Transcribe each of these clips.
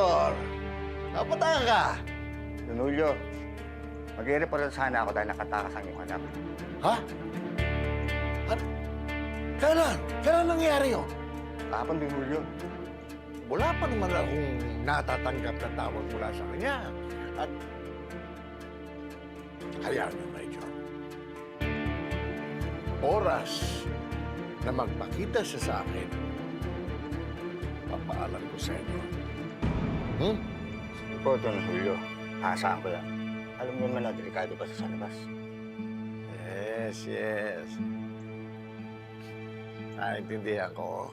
Major! Kapunta ka? Don Julio, mag-i-report sana ako dahil nakatakas ang iyong anak. Ha? Ano? Kailan? Kailan nangyari yun? Kahapon, Don Julio. Wala pa naman akong natatanggap na tawag mula sa kanya. At hayaan niyo, Major. Oras na magpakita siya sa akin, papaalam ko sa inyo. Sige po, Don Julio. Aasahan ko yan. Alam niyo naman na delikado pa sa labas. Yes. Naintindihan ko.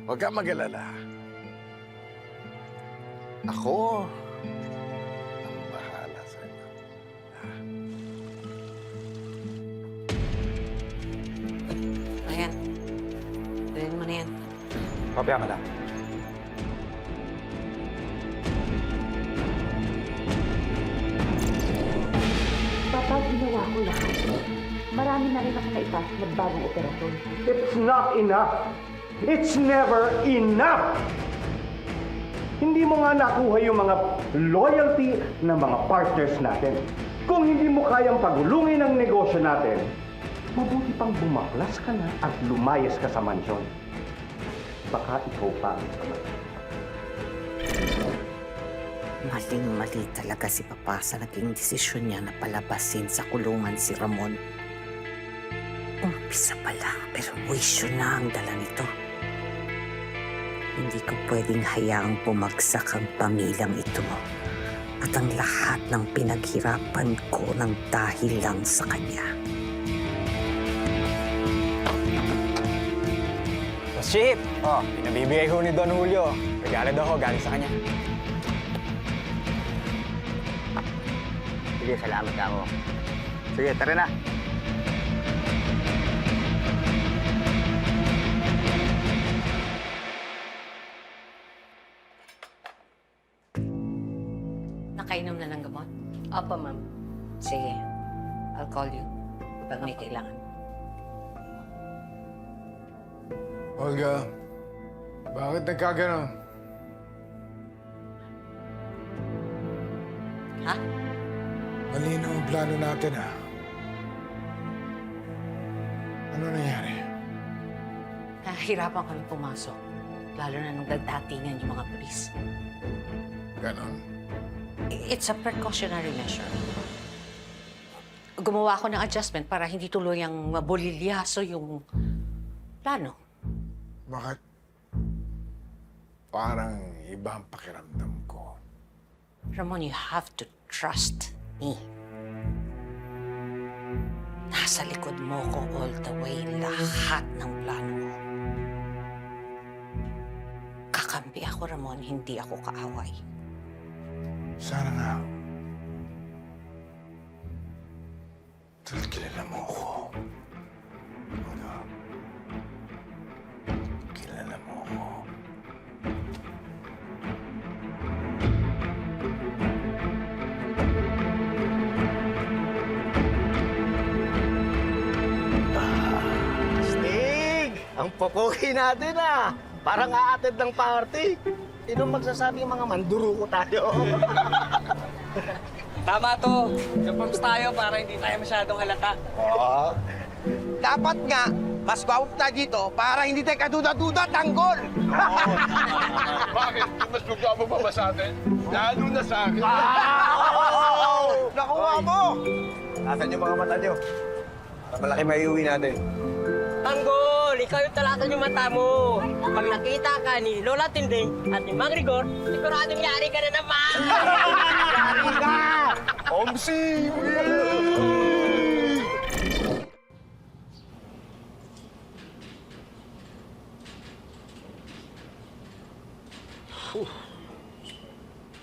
Huwag kang mag-alala. Ako ang bahala sa inyo. Ayan. Dalhin mo na yan. Kopya, madam. Kapag ginawa ko lahat, marami na rin ako naitaas na bagong operasyon. It's not enough. It's never enough. Hindi mo nga nakuha yung mga loyalty ng mga partners natin. Kung hindi mo kayang pagulungin ang negosyo natin, mabuti pang bumaklas ka na at lumayas ka sa mansyon. Baka ikaw pa ang Maling-mali talaga si Papa sa naging desisyon niya na palabasin sa kulungan si Ramon. Umpisa pa lang, pero wisyo na ang dala nito. Hindi ko pwedeng hayaang bumagsak ang pamilyang ito. At ang lahat ng pinaghirapan ko ng dahil lang sa kanya. Boss Chip! Pinabibigay ko ni Don Julio. Regalo daw ho, galing sa kanya. Sige, salamat ka mo. Sige, tara na. Nakainom na ng gamot? Opo, ma'am. Sige. I'll call you pag may kailangan. Olga, bakit nagkaganon? Ha? Malinaw ang plano natin, ha? Ano nangyari? Nahihirapan kami pumasok. Lalo na nung nagdatingan yung mga pulis. Ganon. It's a precautionary measure. Gumawa ako ng adjustment para hindi tuluyang mabulilyaso yung plano. Bakit? Parang iba ang pakiramdam ko. Ramon, you have to trust me. Nasa likod mo ko all the way, lahat ng plano mo. Kakampi ako, Ramon, hindi ako kaaway. Sana nga. Dahil kilala mo ako. Ano? Kilala mo ako. Stig! Ang popogi natin ah! Parang aated ng party. Sino magsasabi yung mga manduruko tayo? Tama to. Reforms tayo para hindi tayo masyadong halata. Dapat nga, mas gwapo tayo dito para hindi tayo kaduda-duda tanggol. Bakit? Mas magkabo pa ba sa atin? Lalo na sa akin. Nakuha mo! Asan yung mga mata nyo? Para malaki may iuwi natin. Tanggol, ikaw yung talatan yung mata mo. Pag nakita ka ni Lola Tinding at ni Mang Rigor, siguradong yari ka na naman. Yari ka! Omsi!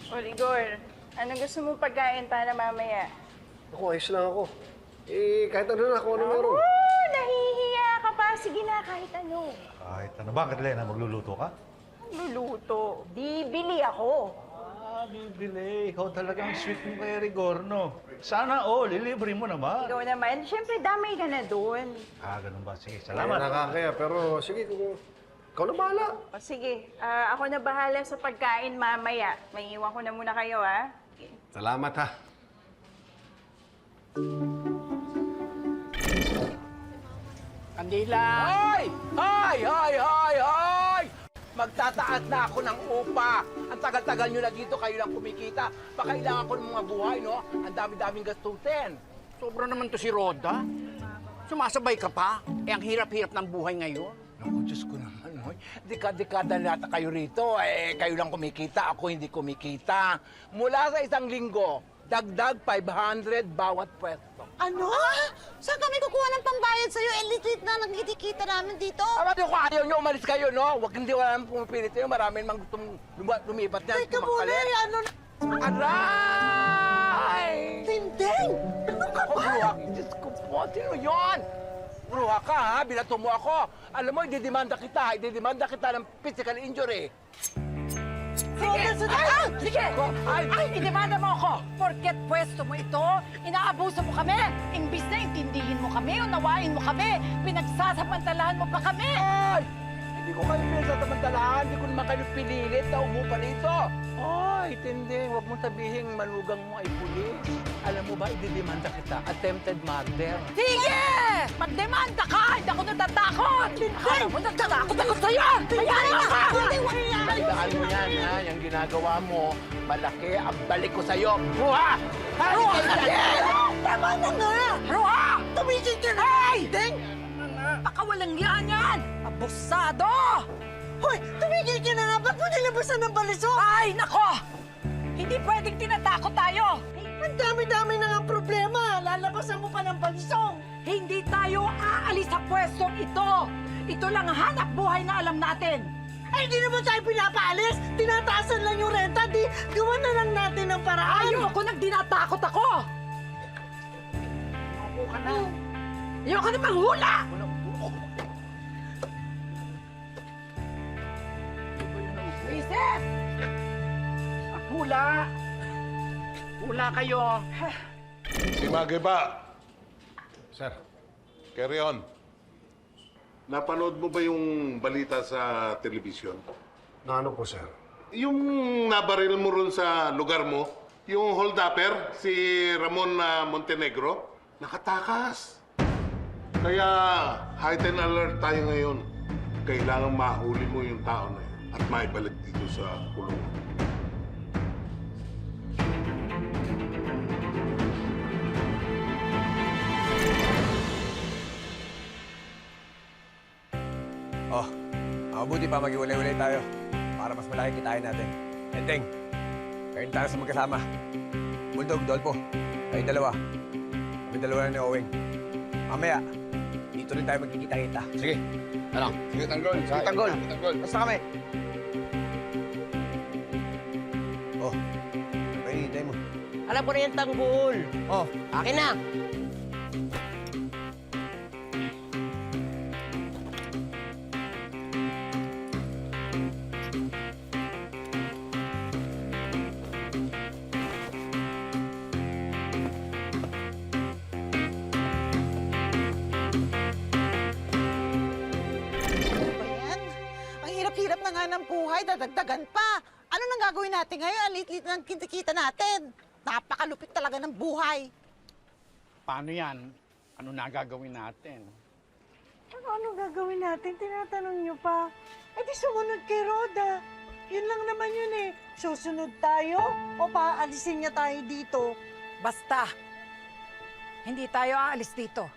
O, Rigor, ano gusto mo pagkain para mamaya? Ako, ayos lang ako. Kahit ano na, kung ano meron. Nahihiya ka pa. Sige na, kahit ano. Kahit ano. Bakit, Lena? Magluluto ka? Luluto. Bibili ako. Bibili. Ikaw talagang sweet mo kay Rigorno. Sana ililibre mo naman. Ikaw naman, siyempre damay ka na doon. Ganun ba? Sige, Salamat. salamat. Nakakaya, pero sige, kung Ikaw na bahala. O sige, ako na bahala sa pagkain mamaya. May iwan ko na muna kayo, ha? Salamat ha. Kandila! Hoy! Hoy! Hoy! Hoy! Hoy! Magtataas na ako ng upa. Ang tagal-tagal nyo na dito, kayo lang kumikita. Pakailangan ko ng mga buhay, no? Ang dami-daming gastusin. Sobra naman to si Roda. Sumasabay ka pa? Eh, ang hirap-hirap ng buhay ngayon. Naku, Diyos ko naman, hoy. Dekada na nata kayo rito. Eh, kayo lang kumikita, ako hindi kumikita. Mula sa isang linggo, dagdag 500 bawat pwesto. Ano? Saan kami kukuha ng pambayad sa'yo? Elite na nagkitikita namin dito. Alam niyo kung ayaw niyo, umalis kayo, no? Huwag hindi wala nang pumipilit kayo. Marami namang gustong lumipat niyan. Teka muna, ano? Aray! Tinding! Ano ka ba? Bruha, Diyos ko po, sino yun? Bruha ka, ha? Binato mo ako. Alam mo, ididemanda kita ng physical injury. Sige! Sige! Ay! Idemanda mo ako! Porket pwesto mo ito, inaabuso mo kami! Imbis na intindihin mo kami, unawain mo kami, pinagsasamantalahan mo pa kami! Ay! Hindi ko kayo pinagsasamantalahan, hindi ko naman kayo pinilit na umupa rito. Ay, tindi, huwag mong sabihin manugang mo ay pulis. Alam mo ba, ididemanda kita. Attempted murder. Sige! Magdemanda ka! Hindi ako natatakot! Alam mo, natatakot ako sa'yo! Hayaan mo ka! Tandaan mo yan, ha? Yung ginagawa mo, malaki ang balik ko sa'yo. Ruha! Ruha ka din! Tama na nga! Ruha! Tumigil ka na! Ding! Baka walang yan yan! Abusado! Hoy! Tumigil ka na nga! Ba't mo nilabasan ng balisok? Ay, nako! Hindi pwedeng tinatakot tayo! Ang dami-dami na nga problema! Lalabasan mo pa ng balisong! Hindi tayo aalis sa pwestong ito! Ito lang ang hanap buhay na alam natin! Ay, hindi naman tayo pinapaalis! Tinataasan lang yung renta! Di, gawa na lang natin ng paraan! Ayoko nang dinatakot ako! Ako ka na. Ayoko na manghula! Isis! Hula! Hula kayo. Si Magiba. Sir. Carry on. Napanood mo ba yung balita sa telebisyon? Na ano po, sir? Yung nabaril mo ron sa lugar mo, yung hold-upper, si Ramon Montenegro, nakatakas. Kaya heightened alert tayo ngayon. Kailangan mahuli mo yung tao na yun at maibalik dito sa kulungan. Oh, mabuti pa mag-iwalay-walay tayo para mas malaki kitain natin. Enteng, kayo tayo sa magkasama. Bulldog, Dolpo, kayo dalawa. Kami dalawa na ni Owing. Mamaya, dito rin tayo magkikita-kita. Sige. Ano? Sige, tanggol. Sige, tanggol. Basta kami. Oh, kayo hinihintay mo. Alam ko na yung tanggol. Oh, Akin na. Ano ba yan? Ang hirap-hirap na nga ng buhay, dadagdagan pa. Ano nang gagawin natin ngayon? Ang liit-liit ng kinikita natin. Napakalupit talaga ng buhay. Paano yan? Ano na gagawin natin? Ano gagawin natin? Tinatanong niyo pa. Eh di sumunod kay Roda. Yun lang naman yun eh. Susunod tayo o paalisin niya tayo dito? Basta, hindi tayo aalis dito.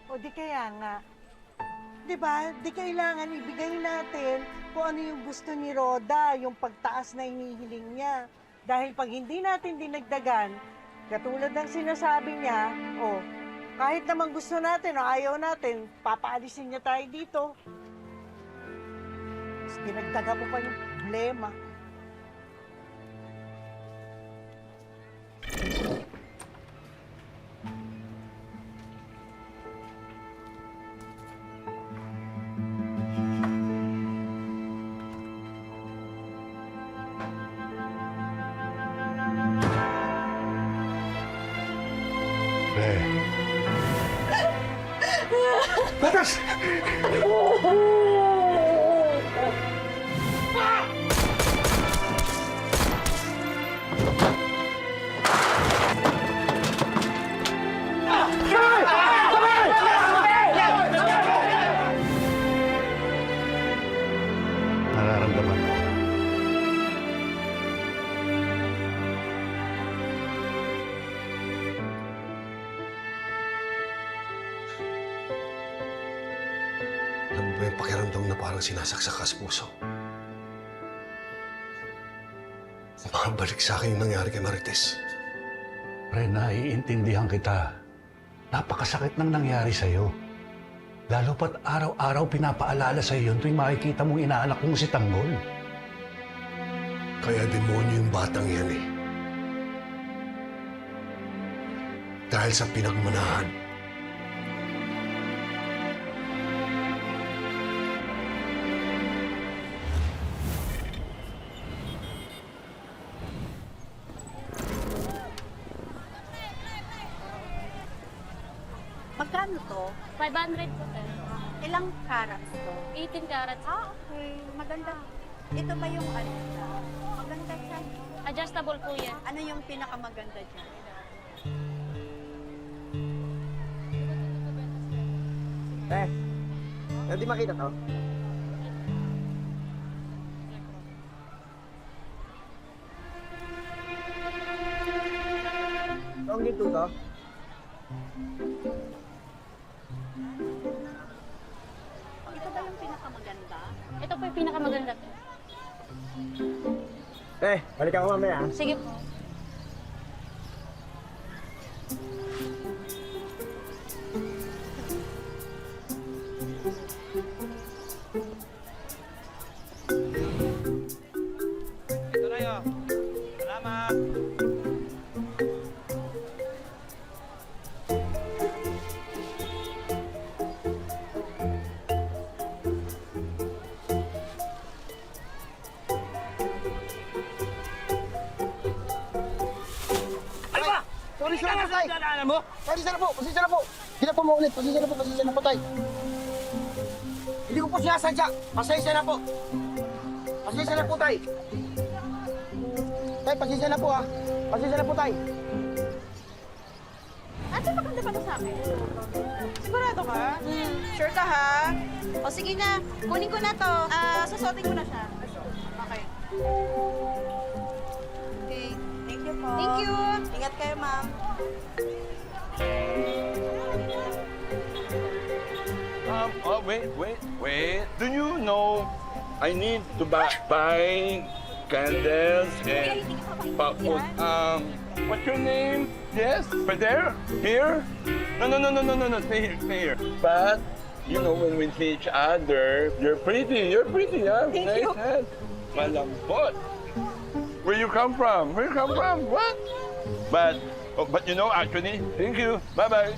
O di kaya nga. Di ba? Di kailangan ibigay natin kung ano yung gusto ni Roda, yung pagtaas na hinihiling niya. Dahil pag hindi natin dinagdagan, katulad ng sinasabi niya, kahit naman gusto natin o ayaw natin, papaalisin niya tayo dito. Tapos dinagdagan mo pa yung problema. Batas! ba yung pakiramdam na parang sinasaksak ka sa puso? Makabalik sa akin yung nangyari kay Marites. Pre, naiintindihan kita. Napakasakit ng nangyari sa'yo. Lalo pat araw-araw pinapaalala sa'yo yun tuwing makikita mong inaanak mong si Tanggol. Kaya demonyo yung batang yan eh. Dahil sa pinagmanahan. Magkano to? 500 po, sir. Ilang carats to? 18 carats. Okay. Maganda. Ito ba yung ano? Maganda siya. Adjustable po yan. Ano yung pinakamaganda dyan? Hindi makita to. Ang dito to? Ito ba yung pinakamaganda? Ito po yung pinakamaganda. Balik ako mamaya. Sige po. Ito na yun. Salamat. Pasensya na po, tay. Pasensya na po, pasensya na po. Hindi na po maulit, pasensya na po, tay. Hindi ko po sinasadya. Pasensya na po. Pasensya na po, tay. Tay, pasensya na po, ha. Pasensya na po, tay. Ate, maganda pa to sa akin. Sigurado ka? Sure ka, ha? O sige na, kunin ko na to. Susuotin ko na siya. Okay. Okay, thank you po. Thank you. Ingat kayo, ma'am. Wait. Do you know I need to buy candles and what's your name? Yes, but there? Here? No. Stay here. But you know when we see each other, you're pretty, huh? Thank Nice you. head. Malambot. Where you come from? What? But you know, actually, thank you. Bye-bye.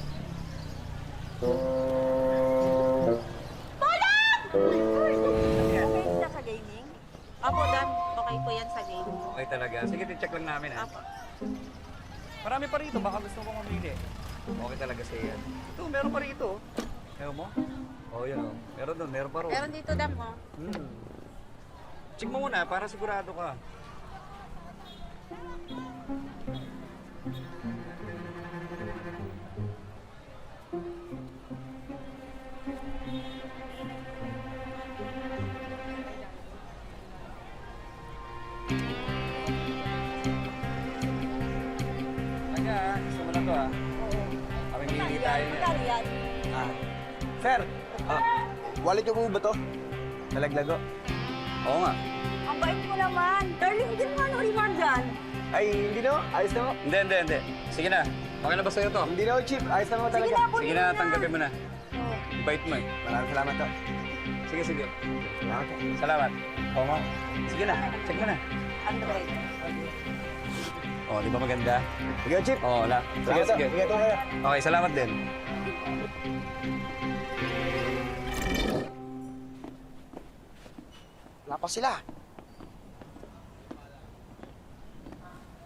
Okay siya sa gaming? Opo, Dan. Okay po yan sa gaming. Okay talaga. Sige, check lang namin ha. Opo. Marami pa rito. Baka gusto ko mamili. Okay talaga siya yan. Ito, meron pa rito. Ewan mo? Oo, yun o. Meron doon. Meron pa rin. Meron dito, Dan, mo. Check mo muna para sigurado ka. Talaga ha. Gusto mo lang to ha. Kami hindi tayo niya. Magkano yan? Sir, wallet niyo po ba to? Nalaglago. Oo nga. Ang bait mo naman. Darling, hindi mo ano reward dyan. Ay, hindi na. Ayos na. Hindi. Sige na. Okay na ba sa'yo to? Hindi na, Chief. Ayos na talaga. Sige na, kunin Sige mo na, tanggapin mo na. Oh. Bait mo eh. Maraming salamat to. Sige. Salamat po. Salamat. Oo nga. Sige na, check mo na. Andre. Oh, di ba maganda? Sige, Chief. Oo, wala. Sige. Ingat po kayo. Okay, salamat din. Wala pa sila.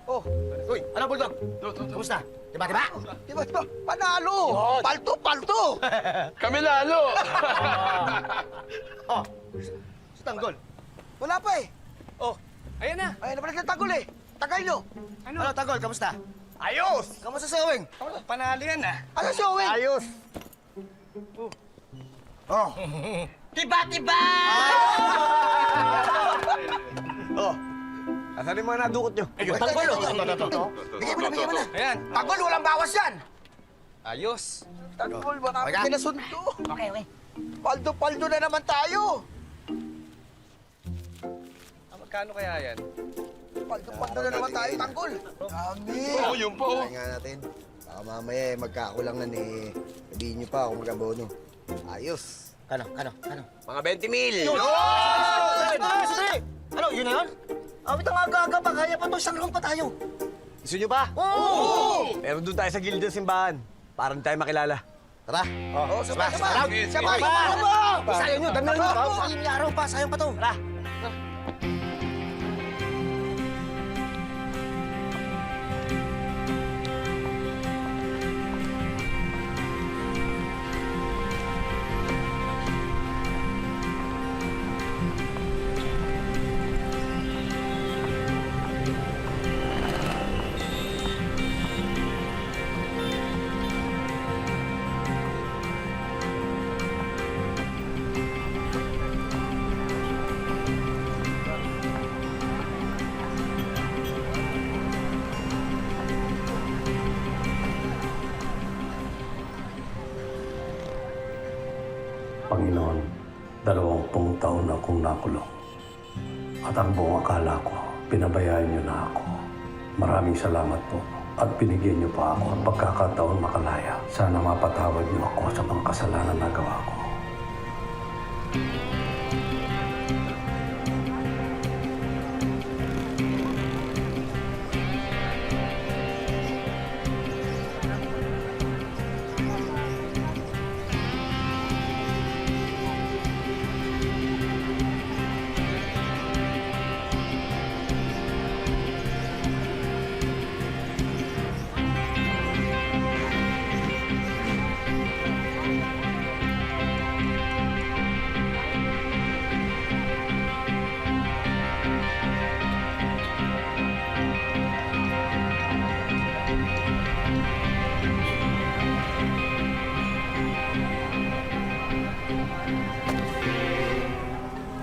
Oh, uy, ano Bulldog? Kumusta? Diba? Panalo! Palto! Kami lalo! Oh, si Tanggol. Wala pa eh. Oh, ayan na. Ay, nabalik na Tanggol eh. Tagal nyo. Ano, Tanggol, kamusta? Ayos! Kamusta si Owing? Panalo yan ah. Ano si Owing? Ayos! Oh. Tiba! Oh. Asan yung mga nadukot nyo? Tanggol, Bigyan mo na. Ayan. Tanggol, walang bawas yan. Ayos. Tanggol, baka Okay ka? pinasundo. Okay. Paldo-paldo na naman tayo. Magkano kaya yan? Paldo-paldo na naman tayo, Tanggol. Dami. Oo, yun po. Kaya nga natin. Baka mamaya magkakulangan sabihin niyo pa kung mag-abono. Ayos. Kano? Mga 20 mil! Sandali! Ano, yun na yun? Awit ang aga-aga pa, kaya pa to, isang round pa tayo. Gusto nyo ba? Oo! Meron doon tayo sa gilid ng simbahan. Para hindi tayo makilala. Tara. Oo, sabay! Sayang nyo, dami na nyo. Sayang niya araw pa, sayang pa to. Tara. Panginoon, 20 taon na akong nakulong. At ang buong akala ko, pinabayaan niyo na ako. Maraming salamat po. At binigyan niyo pa ako ang pagkakataon makalaya. Sana mapatawad niyo ako sa mga kasalanan na gawa ko.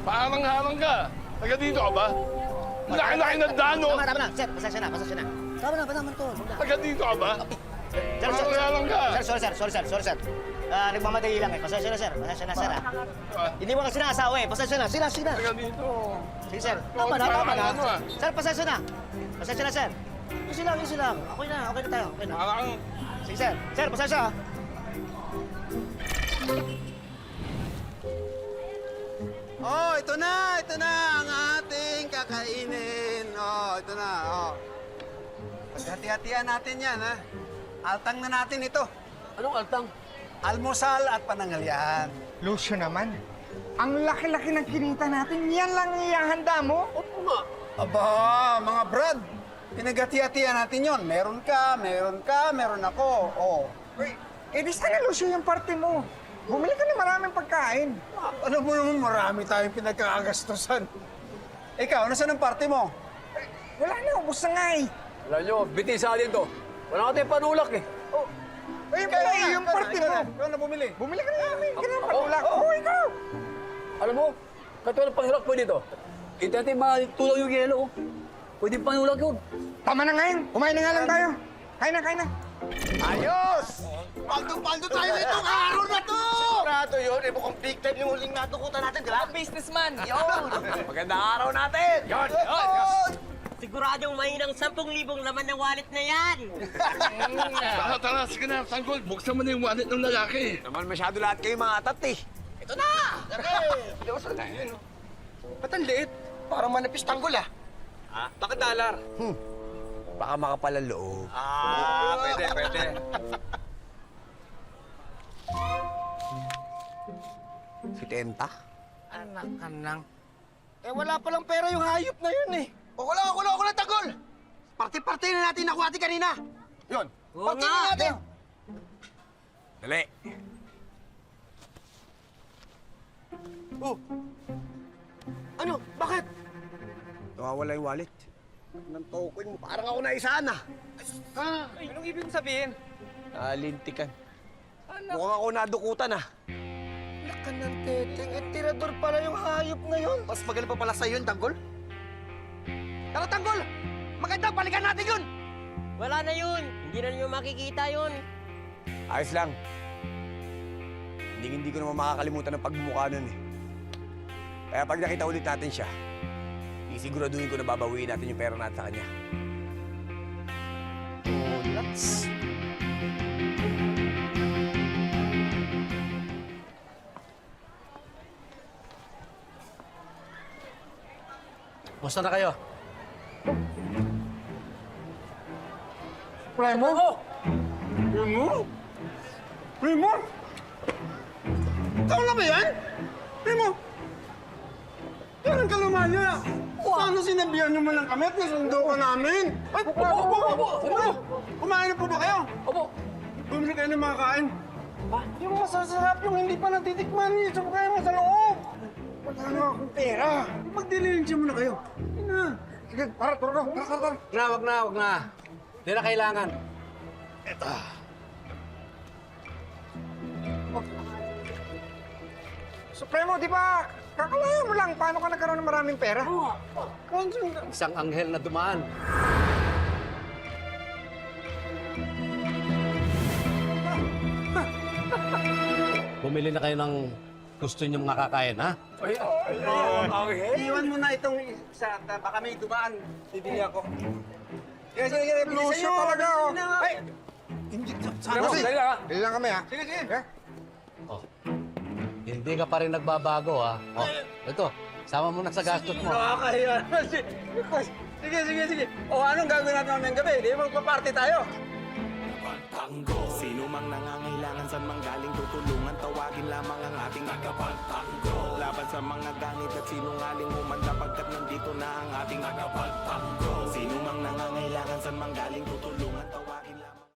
Parang-harang ka. Taga dito ka ba? Laki-laki na dano. Tama na. Sir, pasensya na. Tama na to. Taga dito ka ba? Sir. Parang-harang ka. Sorry, sir. Nagmamadali lang Pasensya na, sir. Sir. Hindi mo kasi sinaasawa Pasensya na. Sila. Taga dito. Sige, sir. Tama na. Sir, pasensya na. Sir. Easy lang. Okay na tayo. Okay na. Sige, sir. Sir, pasensya. Oh, ito na ang ating kakainin. Oh, ito na. Paghati-hatian natin yan, ha? Altang na natin ito. Anong altang? Almusal at pananghalian. Lucio naman, ang laki-laki ng kinita natin, yan lang ang ihahanda mo? Opo nga. Aba, mga brad, pinaghati-hatian natin yon. Meron ka, meron ako. Oh. Di sana, Lucio, yung parte mo. Bumili ka ng maraming pagkain. Ano mo naman, marami tayong pinagkakagastusan. Ikaw, nasaan ang parte mo? Wala na, ubos na nga eh. Alam nyo, bitisa din to. Wala ka tayong panulak eh. Yung parte mo. Ikaw na bumili. Bumili ka na namin, ganun panulak. Ikaw. Alam mo, kahit walang panulak pwede to. Ito natin matulaw yung yelo. Pwede panulak yun. Tama na ngayon, kumain na nga lang tayo. Kain na. Ayos! Paldo-paldo tayo itong araw na to! Sigurado yun. Mukhang big time yung huling natukutan natin, di ba? Businessman. Magandang araw natin! Yun! Siguradong mahinang 10,000 laman ng wallet na yan. Tara, sige na, Tanggol. Buksan mo na yung wallet ng lalaki. Naman masyado lahat kayo mga atat eh. Ito na! Ba't ang liit? Parang manipis Tanggol, ah. Bakit dollar? Baka makapal ang loob. Pwede. Si Tenta? Anak ka nang. Wala palang pera yung hayop na yun, eh. Ako lang, Tanggol! Party na natin nakuhati kanina. Yun. Party na natin. Dali. Oh. Ano? Bakit? Nawawala yung wallet. Nang token mo, parang ako naisaan ah. Anong ibig sabihin? Nalintikan. Mukhang ako nadukutan ah. Laka ng teteng. Tirador pala yung hayop na yun. Mas magaling pa pala sa'yo yun, Tanggol. Tara, Tanggol! Maganda, balikan natin yun! Wala na yun. Hindi na nyo makikita yun. Ayos lang. hindi ko naman makakalimutan ang pagmumukha nun eh. Kaya pag nakita ulit natin siya, isiguraduhin ko na babawiin natin yung pera natin sa kanya. Oh, nuts. Basta na kayo. Primo? Primo? Primo? Ikaw na ba yan? Primo? Kailan ka lumaya? Paano sinabihan nyo man lang kami at nasundo ka namin? Ay, opo! Kumain na po ba kayo? Opo. Bumili kayo ng mga kain. Yung masasarap, yung hindi pa natitikman, isip kayo mo sa loob. Wala na akong pera. Magdilinsya muna kayo. Hindi na. Sige, tara. Wag na. Hindi na kailangan. Eto. Supremo, di ba? Kakalayan mo lang. Paano ka nagkaroon ng maraming pera? Isang anghel na dumaan. Bumili na kayo ng gusto niyo mga kakain, ha? Iwan mo na itong isa. Baka may dumaan. Bibili ako. Sige. Lucio talaga, oh. Ay! Hindi. Dali lang kami, ha? Sige. Hindi ka pa rin nagbabago, ha? Oh, ito, sama mo na sa gastos mo. Nakakahiya. Sige. O, anong gagawin natin ngayong gabi? Di magpa-party tayo. Tango. Sino mang nangangailangan saan mang galing tutulungan, tawagin lamang ang ating tagapagtanggol. Laban sa mga ganit at sinungaling humanda pagkat nandito na ang ating tagapagtanggol. Sino mang nangangailangan saan mang galing tutulungan, tawagin